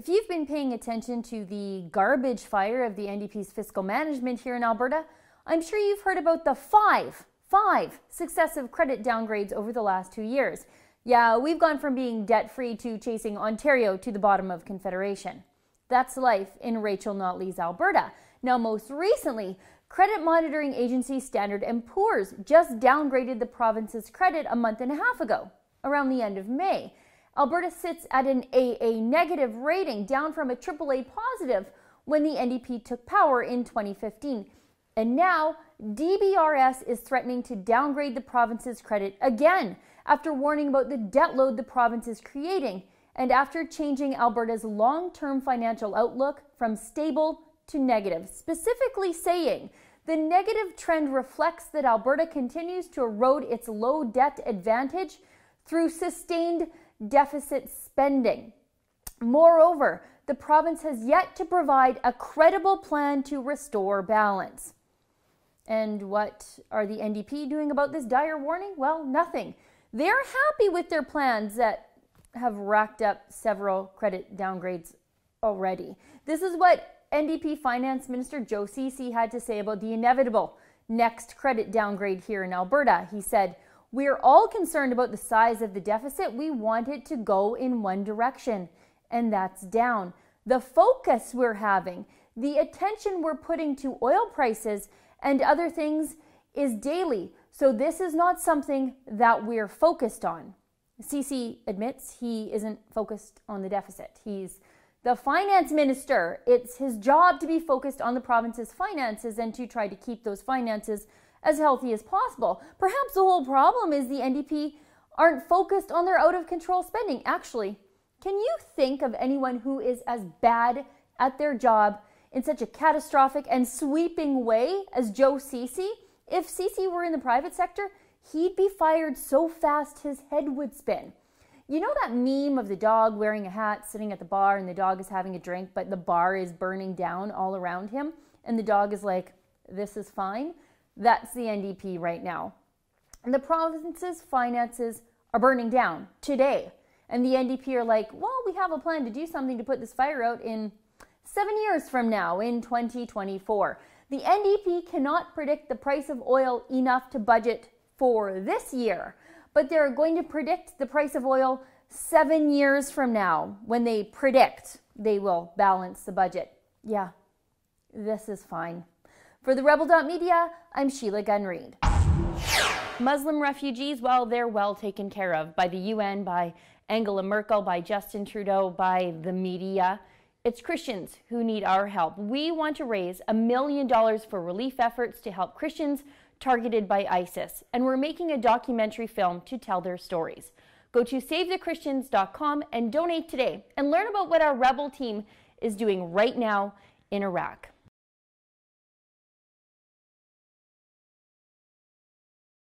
If you've been paying attention to the garbage fire of the NDP's fiscal management here in Alberta, I'm sure you've heard about the five successive credit downgrades over the last 2 years. Yeah, we've gone from being debt-free to chasing Ontario to the bottom of Confederation. That's life in Rachel Notley's Alberta. Now, most recently, credit monitoring agency Standard & Poor's just downgraded the province's credit a month and a half ago, around the end of May. Alberta sits at an AA negative rating, down from a AAA positive when the NDP took power in 2015. And now, DBRS is threatening to downgrade the province's credit again, after warning about the debt load the province is creating, and after changing Alberta's long-term financial outlook from stable to negative, specifically saying the negative trend reflects that Alberta continues to erode its low debt advantage through sustained deficit spending. Moreover, the province has yet to provide a credible plan to restore balance. And what are the NDP doing about this dire warning? Well, nothing. They're happy with their plans that have racked up several credit downgrades already. This is what NDP Finance Minister Joe Ceci had to say about the inevitable next credit downgrade here in Alberta. He said, "We're all concerned about the size of the deficit. We want it to go in one direction, and that's down. The focus we're having, the attention we're putting to oil prices and other things is daily. So this is not something that we're focused on." Ceci admits he isn't focused on the deficit. He's the finance minister. It's his job to be focused on the province's finances and to try to keep those finances as healthy as possible. Perhaps the whole problem is the NDP aren't focused on their out-of-control spending. Actually, can you think of anyone who is as bad at their job in such a catastrophic and sweeping way as Joe Ceci? If Ceci were in the private sector, he'd be fired so fast his head would spin. You know that meme of the dog wearing a hat sitting at the bar and the dog is having a drink, but the bar is burning down all around him and the dog is like, "This is fine"? That's the NDP right now. And the province's finances are burning down today. And the NDP are like, well, we have a plan to do something to put this fire out in 7 years from now, in 2024. The NDP cannot predict the price of oil enough to budget for this year, but they're going to predict the price of oil 7 years from now when they predict they will balance the budget. Yeah, this is fine. For the Rebel.media, I'm Sheila Gunn-Reid. Muslim refugees, well, they're well taken care of by the UN, by Angela Merkel, by Justin Trudeau, by the media. It's Christians who need our help. We want to raise $1 million for relief efforts to help Christians targeted by ISIS, and we're making a documentary film to tell their stories. Go to SaveTheChristians.com and donate today and learn about what our Rebel team is doing right now in Iraq.